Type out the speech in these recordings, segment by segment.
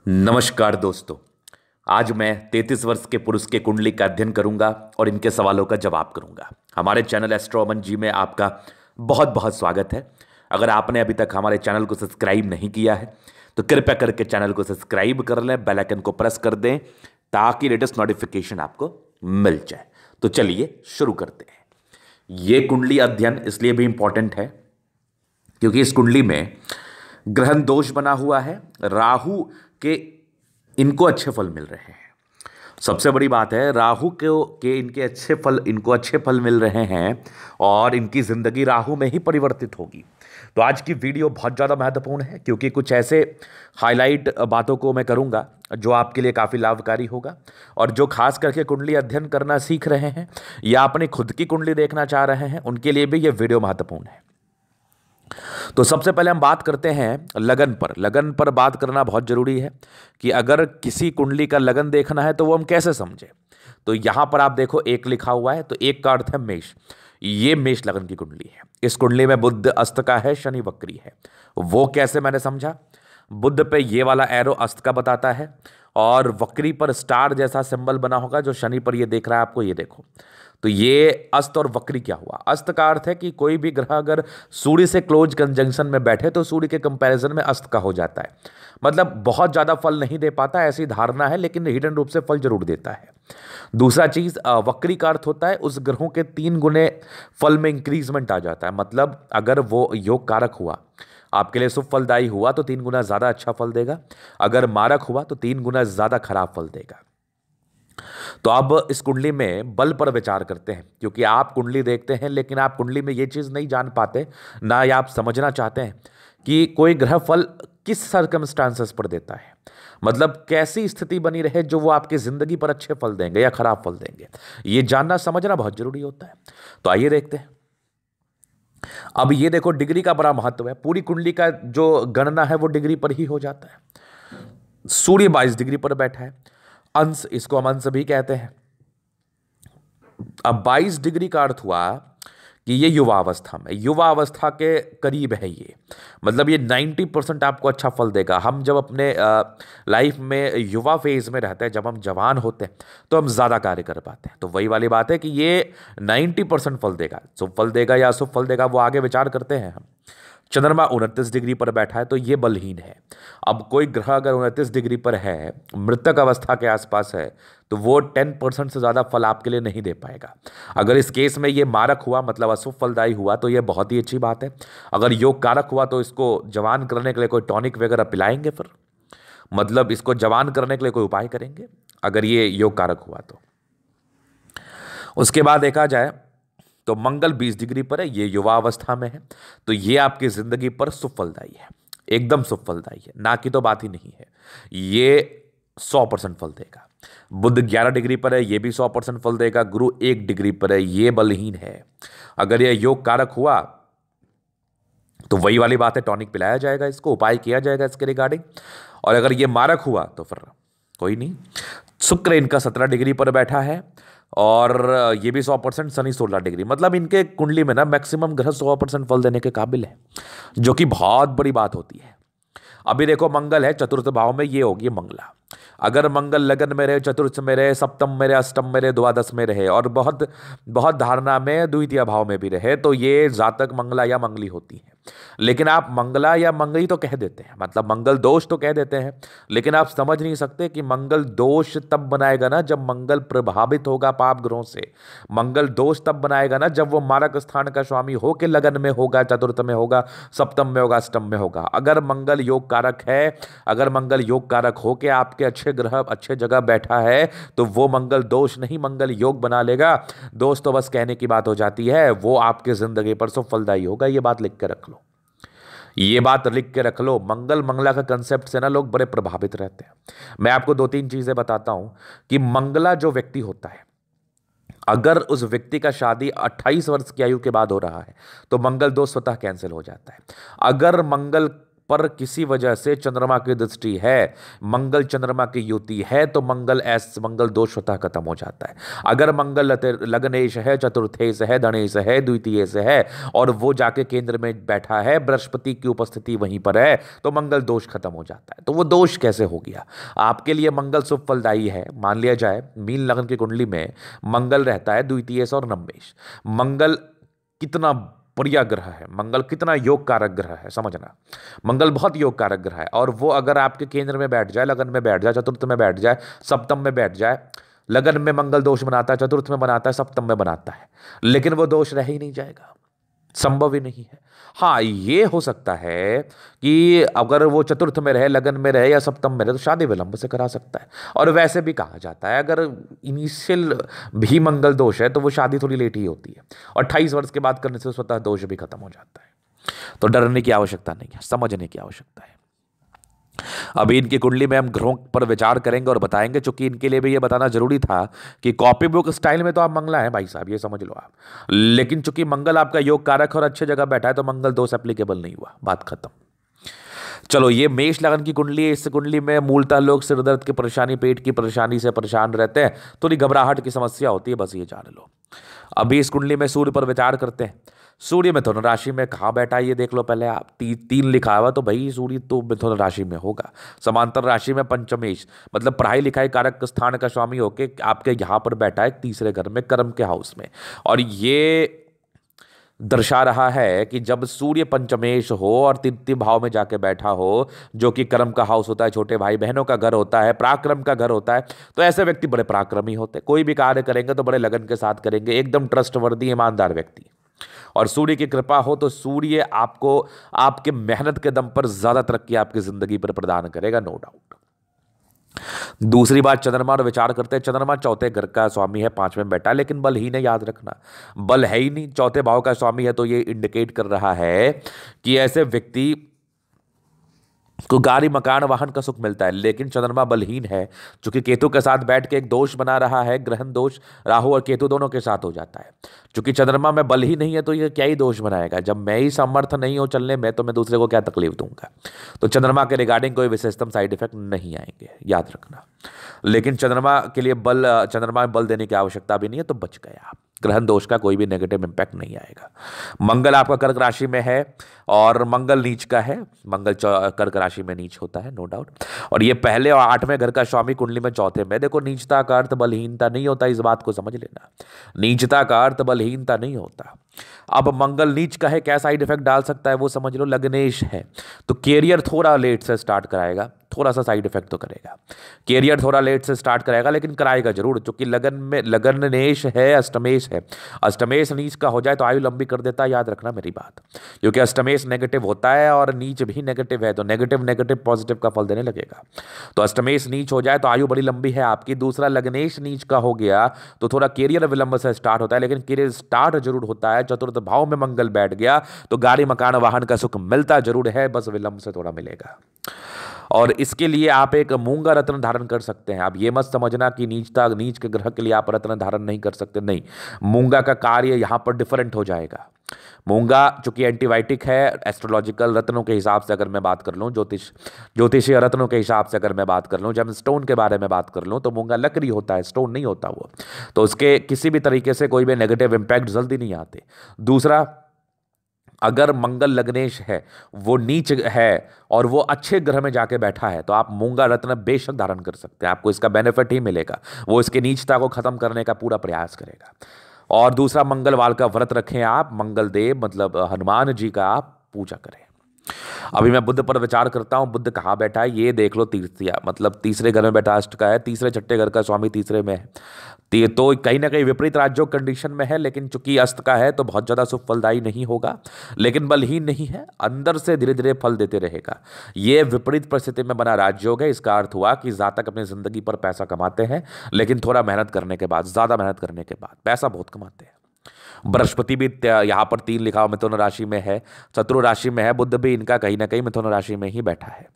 नमस्कार दोस्तों। आज मैं 33 वर्ष के पुरुष के कुंडली का अध्ययन करूंगा और इनके सवालों का जवाब करूंगा। हमारे चैनल एस्ट्रो अमन जी में आपका बहुत बहुत स्वागत है। अगर आपने अभी तक हमारे चैनल को सब्सक्राइब नहीं किया है तो कृपया करके चैनल को सब्सक्राइब कर लें, बेल आइकन को प्रेस कर दें ताकि लेटेस्ट नोटिफिकेशन आपको मिल जाए। तो चलिए शुरू करते हैं। ये कुंडली अध्ययन इसलिए भी इंपॉर्टेंट है क्योंकि इस कुंडली में ग्रहण दोष बना हुआ है, राहु के इनको अच्छे फल मिल रहे हैं। सबसे बड़ी बात है, राहु के इनको अच्छे फल मिल रहे हैं और इनकी जिंदगी राहु में ही परिवर्तित होगी। तो आज की वीडियो बहुत ज़्यादा महत्वपूर्ण है क्योंकि कुछ ऐसे हाईलाइट बातों को मैं करूंगा जो आपके लिए काफ़ी लाभकारी होगा। और जो खास करके कुंडली अध्ययन करना सीख रहे हैं या अपनी खुद की कुंडली देखना चाह रहे हैं उनके लिए भी ये वीडियो महत्वपूर्ण है। तो सबसे पहले हम बात करते हैं लगन पर। लगन पर बात करना बहुत जरूरी है कि अगर किसी कुंडली का लगन देखना है तो वो हम कैसे समझें। तो यहां पर आप देखो एक लिखा हुआ है, तो एक का अर्थ है मेष। ये मेष लगन की कुंडली है। इस कुंडली में बुध अस्त का है, शनि वक्री है। वो कैसे मैंने समझा, बुध पे ये वाला एरो अस्त का बताता है और वक्री पर स्टार जैसा सिंबल बना होगा जो शनि पर ये देख रहा है आपको, ये देखो। तो ये अस्त और वक्री क्या हुआ, अस्त का अर्थ है कि कोई भी ग्रह अगर सूर्य से क्लोज कंजंक्शन में बैठे तो सूर्य के कंपैरिजन में अस्त का हो जाता है। मतलब बहुत ज्यादा फल नहीं दे पाता ऐसी धारणा है, लेकिन हिडन रूप से फल जरूर देता है। दूसरा चीज, वक्री का अर्थ होता है उस ग्रहों के 3 गुने फल में इंक्रीजमेंट आ जाता है। मतलब अगर वो योग कारक हुआ, आपके लिए शुभ फलदायी हुआ तो 3 गुना ज्यादा अच्छा फल देगा, अगर मारक हुआ तो 3 गुना ज्यादा खराब फल देगा। तो अब इस कुंडली में बल पर विचार करते हैं क्योंकि आप कुंडली देखते हैं लेकिन आप कुंडली में ये चीज नहीं जान पाते, ना या आप समझना चाहते हैं कि कोई ग्रह फल किस सर्कमस्टांसेस पर देता है। मतलब कैसी स्थिति बनी रहे जो वो आपकी जिंदगी पर अच्छे फल देंगे या खराब फल देंगे, ये जानना समझना बहुत जरूरी होता है। तो आइए देखते हैं। अब ये देखो, डिग्री का बड़ा महत्व है। पूरी कुंडली का जो गणना है वो डिग्री पर ही हो जाता है। सूर्य 22 डिग्री पर बैठा है, अंश, इसको हम अंश भी कहते हैं। अब 22 डिग्री का अर्थ हुआ कि ये युवावस्था में, युवावस्था के करीब है ये। मतलब ये 90% आपको अच्छा फल देगा। हम जब अपने लाइफ में युवा फेज में रहते हैं, जब हम जवान होते हैं तो हम ज़्यादा कार्य कर पाते हैं। तो वही वाली बात है कि ये 90% फल देगा। शुभ फल देगा या अशुभ फल देगा वो आगे विचार करते हैं हम। चंद्रमा 29 डिग्री पर बैठा है तो ये बलहीन है। अब कोई ग्रह अगर 29 डिग्री पर है, मृतक अवस्था के आसपास है, तो वो 10% से ज़्यादा फल आपके लिए नहीं दे पाएगा। अगर इस केस में ये मारक हुआ, मतलब अशुभ फलदायी हुआ, तो ये बहुत ही अच्छी बात है। अगर योग कारक हुआ तो इसको जवान करने के लिए कोई टॉनिक वगैरह पिलाएंगे, फिर मतलब इसको जवान करने के लिए कोई उपाय करेंगे अगर ये योग कारक हुआ तो। उसके बाद देखा जाए तो मंगल 20 डिग्री पर है, ये युवा अवस्था में है, तो ये आपकी जिंदगी पर सुफलदायी है, एकदम सुफलदायी है, ना की तो बात ही नहीं है। ये 100% फल देगा। बुध 11 डिग्री पर है, ये भी 100% फल देगा। गुरु 1 डिग्री पर है, ये बलहीन है। अगर ये योग कारक हुआ तो वही वाली बात है, टॉनिक पिलाया जाएगा, इसको उपाय किया जाएगा इसके रिगार्डिंग। और अगर ये मारक हुआ तो फिर कोई नहीं। शुक्र इनका 17 डिग्री पर बैठा है और ये भी 100%, शनि 16 डिग्री। मतलब इनके कुंडली में ना मैक्सिमम ग्रह 100% फल देने के काबिल है, जो कि बहुत बड़ी बात होती है। अभी देखो, मंगल है चतुर्थ भाव में, ये होगी मंगला। अगर मंगल लगन में रहे, चतुर्थ में रहे, सप्तम में रहे, अष्टम में रहे, द्वादश में रहे और बहुत बहुत धारणा में द्वितीय भाव में भी रहे, तो ये जातक मंगला या मंगली होती है। लेकिन आप मंगला या मंगली तो कह देते हैं, मतलब मंगल दोष तो कह देते हैं, लेकिन आप समझ नहीं सकते कि मंगल दोष तब बनाएगा ना जब मंगल प्रभावित होगा पाप ग्रहों से। मंगल दोष तब बनाएगा ना जब वो मारक स्थान का स्वामी हो के लगन में होगा, चतुर्थ में होगा, सप्तम में होगा, अष्टम में होगा। अगर मंगल योग कारक है, अगर मंगल योग कारक हो के आपके अच्छे ग्रह अच्छे जगह बैठा है, तो वो मंगल दोष नहीं, मंगल योग बना लेगा। दोष तो बस कहने की बात हो जाती है, वो आपके जिंदगी पर सुफलदायी होगा। ये बात लिख के रख लो, ये बात लिख के रख लो। मंगल मंगला का कंसेप्ट से ना लोग बड़े प्रभावित रहते हैं। मैं आपको 2-3 चीजें बताता हूं कि मंगला जो व्यक्ति होता है, अगर उस व्यक्ति का शादी 28 वर्ष की आयु के बाद हो रहा है तो मंगल दोष स्वतः कैंसिल हो जाता है। अगर मंगल पर किसी वजह से चंद्रमा की दृष्टि है, मंगल चंद्रमा की युति है, तो मंगल दोष स्वतः खत्म हो जाता है। अगर मंगल लग्नेश है, चतुर्थेश है, धनेश है, द्वितीय से है और वो जाके केंद्र में बैठा है, बृहस्पति की उपस्थिति वहीं पर है, तो मंगल दोष खत्म हो जाता है। तो वो दोष कैसे हो गया? आपके लिए मंगल शुभ फलदायी है। मान लिया जाए मीन लग्न की कुंडली में मंगल रहता है द्वितीय और नवमेश। मंगल कितना बढ़िया ग्रह है, मंगल कितना योग कारक ग्रह है, समझना। मंगल बहुत योग कारक ग्रह है और वो अगर आपके केंद्र में बैठ जाए, लगन में बैठ जाए, चतुर्थ में बैठ जाए, सप्तम में बैठ जाए, लगन में मंगल दोष बनाता है, चतुर्थ में बनाता है, सप्तम में बनाता है, लेकिन वो दोष रह ही नहीं जाएगा, संभव ही नहीं है। हाँ, ये हो सकता है कि अगर वो चतुर्थ में रहे, लगन में रहे या सप्तम में रहे, तो शादी विलंब से करा सकता है। और वैसे भी कहा जाता है अगर इनिशियल भी मंगल दोष है तो वो शादी थोड़ी लेट ही होती है और 28 वर्ष के बाद करने से स्वतः दोष भी खत्म हो जाता है। तो डरने की आवश्यकता नहीं है, समझने की आवश्यकता है। अभी इनकी कुंडली में हम ग्रहों पर विचार करेंगे और बताएंगे, चूंकि इनके लिए भी ये बताना जरूरी था कि कॉपी बुक स्टाइल में तो आप मंगला है भाई साहब, ये समझ लो आप, लेकिन चूंकि मंगल आपका योग कारक और अच्छे जगह बैठा है तो मंगल दोष एप्लीकेबल नहीं हुआ, बात खत्म। चलो, ये मेष लगन की कुंडली है। इस कुंडली में मूलतः लोग सिर दर्द की परेशानी, पेट की परेशानी से परेशान रहते हैं, थोड़ी घबराहट की समस्या होती है, बस ये जान लो। अभी इस कुंडली में सूर्य पर विचार करते हैं। सूर्य मिथुन राशि में कहाँ बैठा है ये देख लो पहले आप। तीन लिखा हुआ तो भाई सूर्य तो मिथुन राशि में होगा। समांतर राशि में पंचमेश, मतलब पढ़ाई लिखाई कारक स्थान का स्वामी होके आपके यहाँ पर बैठा है, तीसरे घर में, कर्म के हाउस में। और ये दर्शा रहा है कि जब सूर्य पंचमेश हो और तृतीय भाव में जाके बैठा हो, जो कि कर्म का हाउस होता है, छोटे भाई बहनों का घर होता है, पराक्रम का घर होता है, तो ऐसे व्यक्ति बड़े पराक्रमी होते हैं। कोई भी कार्य करेंगे तो बड़े लगन के साथ करेंगे, एकदम ट्रस्टवर्दी ईमानदार व्यक्ति। और सूर्य की कृपा हो तो सूर्य आपको आपके मेहनत के दम पर ज्यादा तरक्की आपकी जिंदगी पर प्रदान करेगा, नो डाउट। दूसरी बात, चंद्रमा और विचार करते हैं। चंद्रमा चौथे घर का स्वामी है, पांचवें में बैठा, लेकिन बलहीन है, याद रखना, बल है ही नहीं। चौथे भाव का स्वामी है तो ये इंडिकेट कर रहा है कि ऐसे व्यक्ति को गाड़ी मकान वाहन का सुख मिलता है, लेकिन चंद्रमा बलहीन है, चूंकि केतु के साथ बैठ के एक दोष बना रहा है, ग्रहण दोष, राहु और केतु दोनों के साथ हो जाता है। चूंकि चंद्रमा में बल ही नहीं है तो ये क्या ही दोष बनाएगा, जब मैं ही समर्थ नहीं हूं चलने में तो मैं दूसरे को क्या तकलीफ दूंगा। तो चंद्रमा के रिगार्डिंग कोई विशेषतम साइड इफेक्ट नहीं आएंगे, याद रखना। लेकिन चंद्रमा के लिए चंद्रमा में बल देने की आवश्यकता भी नहीं है, तो बच गए आप, ग्रहण दोष का कोई भी नेगेटिव इंपैक्ट नहीं आएगा। मंगल आपका कर्क राशि में है और मंगल नीच का है, मंगल कर्क राशि में नीच होता है, नो डाउट। और ये पहले और आठवें घर का स्वामी कुंडली में चौथे में। देखो, नीचता का अर्थ बलहीनता नहीं होता, इस बात को समझ लेना, नीचता का अर्थ बलहीनता नहीं होता। अब मंगल नीच का है, क्या साइड इफेक्ट डाल सकता है वो समझ लो। लग्नेश है तो कैरियर थोड़ा लेट से स्टार्ट कराएगा, थोड़ा सा साइड इफेक्ट तो करेगा, कैरियर थोड़ा लेट से स्टार्ट कराएगा, लेकिन कराएगा जरूर, क्योंकि लगनेश है, अष्टमेश है। अष्टमेश नीच का हो जाए तो आयु लंबी कर देता है, याद रखना मेरी बात, क्योंकि अष्टमेश नेगेटिव होता है और नीच भी नेगेटिव है, तो नेगेटिव नेगेटिव पॉजिटिव का फल देने लगेगा। तो अष्टमेश नीच हो जाए तो आयु बड़ी लंबी है आपकी। दूसरा, लग्नेश नीच का हो गया तो थोड़ा कैरियर विलंब से स्टार्ट होता है, लेकिन कैरियर स्टार्ट जरूर होता है। चतुर्थ भाव में मंगल बैठ गया तो गाड़ी मकान वाहन का सुख मिलता जरूर है, बस विलंब से थोड़ा मिलेगा। और इसके लिए आप एक मूंगा रत्न धारण कर सकते हैं। आप ये मत समझना कि नीच के ग्रह के लिए आप रत्न धारण नहीं कर सकते, नहीं, मूंगा का कार्य यहां पर डिफरेंट हो जाएगा। मूंगा चूंकि एंटीबायोटिक है, एस्ट्रोलॉजिकल रत्नों के हिसाब से अगर मैं बात कर लूँ, ज्योतिषीय रत्नों के हिसाब से अगर मैं बात कर लूँ, जब मैं स्टोन के बारे में बात कर लूँ, तो मूंगा लकड़ी होता है, स्टोन नहीं होता वो, तो उसके किसी भी तरीके से कोई भी नेगेटिव इंपैक्ट जल्दी नहीं आते। दूसरा, अगर मंगल लग्नेश है, वो नीच है और वो अच्छे ग्रह में जाके बैठा है, तो आप मूंगा रत्न बेशक धारण कर सकते हैं, आपको इसका बेनिफिट ही मिलेगा, वो इसकी नीचता को खत्म करने का पूरा प्रयास करेगा। और दूसरा, मंगलवार का व्रत रखें आप, मंगल देव मतलब हनुमान जी का आप पूजा करें। अभी मैं बुध पर विचार करता हूं। बुध कहाँ बैठा है ये देख लो, तीसरा मतलब तीसरे घर में बैठा, अष्ट का है, तीसरे छठे घर का स्वामी तीसरे में है, तो कहीं ना कहीं विपरीत राजयोग कंडीशन में है, लेकिन चूंकि अस्त का है तो बहुत ज्यादा शुभ फलदायी नहीं होगा, लेकिन बलहीन नहीं है, अंदर से धीरे धीरे फल देते रहेगा। ये विपरीत परिस्थिति में बना राजयोग है, इसका अर्थ हुआ कि जातक अपनी जिंदगी पर पैसा कमाते हैं, लेकिन थोड़ा मेहनत करने के बाद, ज्यादा मेहनत करने के बाद पैसा बहुत कमाते हैं। बृहस्पति भी यहाँ पर 3 लिखा हुआ मिथुन राशि में है, शत्रु राशि में है, बुध भी इनका कहीं ना कहीं मिथुन राशि में ही बैठा है।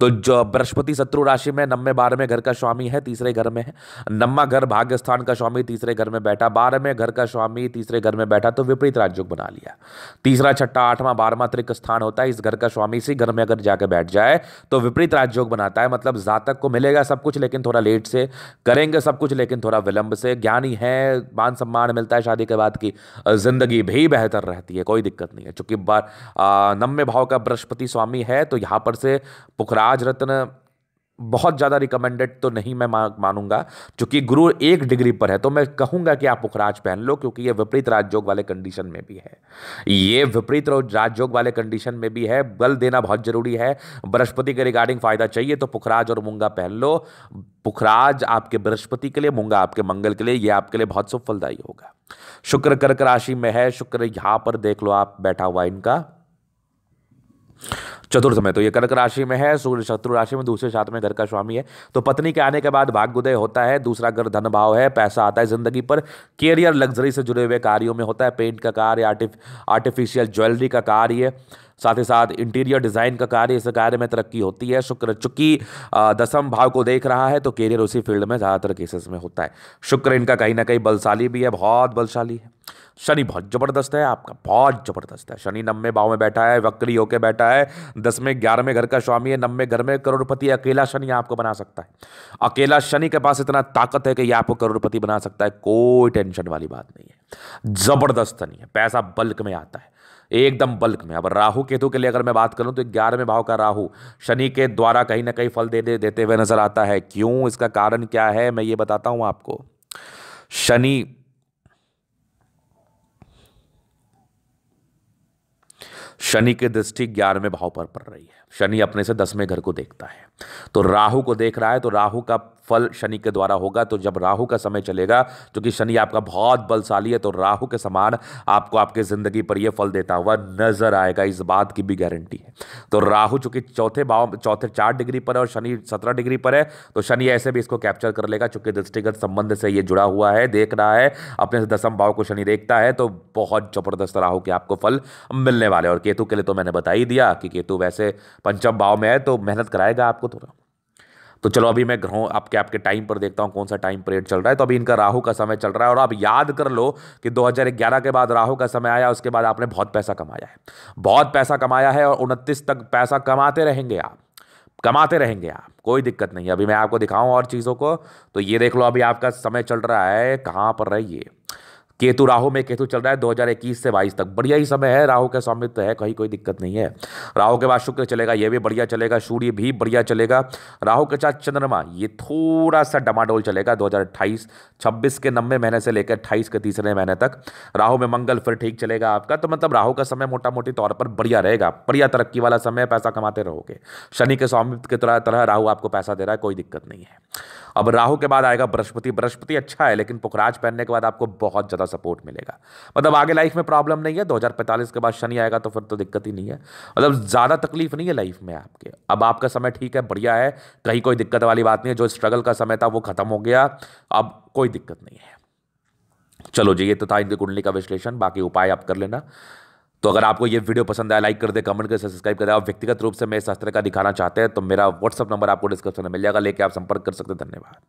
तो जो बृहस्पति शत्रु राशि में, नवमे 12वें घर का स्वामी है, तीसरे घर में है। नवमा घर भाग्य स्थान का स्वामी तीसरे घर में बैठा, 12वें घर का स्वामी तीसरे घर में बैठा, तो विपरीत राजयोग बना लिया। तीसरा, छठा, आठवां, 12वां त्रिक स्थान होता है, इस घर का स्वामी इसी घर में अगर जाके बैठ जाए तो विपरीत राजयोग बनाता है। मतलब जातक को मिलेगा सब कुछ लेकिन थोड़ा लेट से, करेंगे सब कुछ लेकिन थोड़ा विलंब से, ज्ञानी है, मान सम्मान मिलता है, शादी के बाद की जिंदगी भी बेहतर रहती है, कोई दिक्कत नहीं है। चूंकि नवमे भाव का बृहस्पति स्वामी है तो यहां पर से पुखराज रत्न बहुत ज़्यादा रिकमेंडेड तो नहीं मैं मानूंगा, क्योंकि गुरु 1 डिग्री पर है, तो मैं कहूंगा कि आप पुखराज पहन लो, क्योंकि ये विपरीत राजयोग वाले कंडीशन में भी है। ये विपरीत राजयोग वाले कंडीशन में भी है, बल देना बहुत जरूरी है। बृहस्पति के रिगार्डिंग फायदा चाहिए तो पुखराज और मूंगा पहन लो। पुखराज आपके बृहस्पति के लिए, मूंगा आपके मंगल के लिए, ये आपके लिए बहुत सुफलदायी होगा। शुक्र कर्क राशि में है, शुक्र यहां पर देख लो आप बैठा हुआ इनका चतुर्थ में, तो ये कर्क राशि में है, सूर्य शत्रु राशि में, दूसरे 7वें घर का स्वामी है। तो पत्नी के आने के बाद भाग्योदय होता है, दूसरा घर धन भाव है, पैसा आता है जिंदगी पर, कैरियर लग्जरी से जुड़े हुए कार्यों में होता है, पेंट का कार्य, आर्टिफिशियल ज्वेलरी का कार्य, साथ ही साथ इंटीरियर डिजाइन का कार्य, इस कार्य में तरक्की होती है। शुक्र चूंकि 10वें भाव को देख रहा है तो कैरियर उसी फील्ड में ज्यादातर केसेस में होता है। शुक्र इनका कहीं ना कहीं बलशाली भी है, बहुत बलशाली है। शनि बहुत जबरदस्त है आपका, बहुत जबरदस्त है। शनि 9वें भाव में बैठा है, वक्री होके बैठा है, 10वें 11वें घर का स्वामी है, 9वें घर में करोड़पति, अकेला शनि आपको बना सकता है। अकेला शनि के पास इतना ताकत है कि ये आपको करोड़पति बना सकता है, कोई टेंशन वाली बात नहीं है। जबरदस्त शनि है, पैसा बल्क में आता है, एकदम बल्क में। अब राहु केतु के लिए अगर मैं बात करूं तो 11वें भाव का राहु शनि के द्वारा कहीं ना कहीं फल देते हुए नजर आता है। क्यों, इसका कारण क्या है, मैं ये बताता हूं आपको। शनि की दृष्टि 11वें भाव पर पड़ रही है, शनि अपने से 10वें घर को देखता है, तो राहु को देख रहा है, तो राहु का फल शनि के द्वारा होगा। तो जब राहु का समय चलेगा, क्योंकि शनि आपका बहुत बलशाली है, तो राहु के समान आपको आपके जिंदगी पर यह फल देता हुआ नजर आएगा, इस बात की भी गारंटी है। तो राहु चूंकि चौथे 4 डिग्री पर है और शनि 17 डिग्री पर है, तो शनि ऐसे भी इसको कैप्चर कर लेगा, चूंकि दृष्टिगत संबंध से ये जुड़ा हुआ है, देख रहा है, अपने से 10वें भाव को शनि देखता है, तो बहुत जबरदस्त राहु के आपको फल मिलने वाले। और केतु के लिए तो मैंने बता ही दिया कि केतु वैसे 5वें भाव में है, तो मेहनत कराएगा आपको थोड़ा। तो चलो अभी मैं ग्रहों आपके टाइम पर देखता हूं कौन सा टाइम पीरियड चल रहा है। तो अभी इनका राहु का समय चल रहा है, और आप याद कर लो कि 2011 के बाद राहु का समय आया, उसके बाद आपने बहुत पैसा कमाया है, बहुत पैसा कमाया है, और 29 तक पैसा कमाते रहेंगे आप, कमाते रहेंगे आप, कोई दिक्कत नहीं है। अभी मैं आपको दिखाऊं और चीज़ों को, तो ये देख लो अभी आपका समय चल रहा है, कहाँ पर रहिए, केतु राहु में केतु चल रहा है 2021 से 22 तक, बढ़िया ही समय है, राहु का स्वामित्व है, कहीं कोई दिक्कत नहीं है। राहु के बाद शुक्र चलेगा, ये भी बढ़िया चलेगा, सूर्य भी बढ़िया चलेगा। राहु के साथ चंद्रमा ये थोड़ा सा डमाडोल चलेगा 2028 26 के 90 महीने से लेकर 28 के तीसरे महीने तक। राहु में मंगल फिर ठीक चलेगा आपका, तो मतलब राहु का समय मोटा मोटी तौर पर बढ़िया रहेगा, बढ़िया तरक्की वाला समय, पैसा कमाते रहोगे। शनि के स्वामित्व की तरह राहु आपको पैसा दे रहा है, कोई दिक्कत नहीं है। अब राहु के बाद आएगा बृहस्पति, बृहस्पति अच्छा है, लेकिन पुखराज पहनने के बाद आपको बहुत ज़्यादा सपोर्ट मिलेगा, मतलब आगे लाइफ में प्रॉब्लम नहीं है। 2045 के बाद शनि आएगा तो फिर तो दिक्कत ही नहीं है, मतलब ज़्यादा तकलीफ नहीं है लाइफ में आपके। अब आपका समय ठीक है, बढ़िया है, कहीं कोई दिक्कत वाली बात नहीं है, जो स्ट्रगल का समय था वो खत्म हो गया, अब कोई दिक्कत नहीं है। चलो जी, ये तो था इनकी कुंडली का विश्लेषण, बाकी उपाय आप कर लेना। तो अगर आपको ये वीडियो पसंद आया, लाइक कर दे, कमेंट कर, सब्सक्राइब कर दे। आप व्यक्तिगत रूप से मैं शास्त्र का दिखाना चाहते हैं तो मेरा व्हाट्सअप नंबर आपको डिस्क्रिप्शन में मिल जाएगा, लेके आप संपर्क कर सकते हैं। धन्यवाद।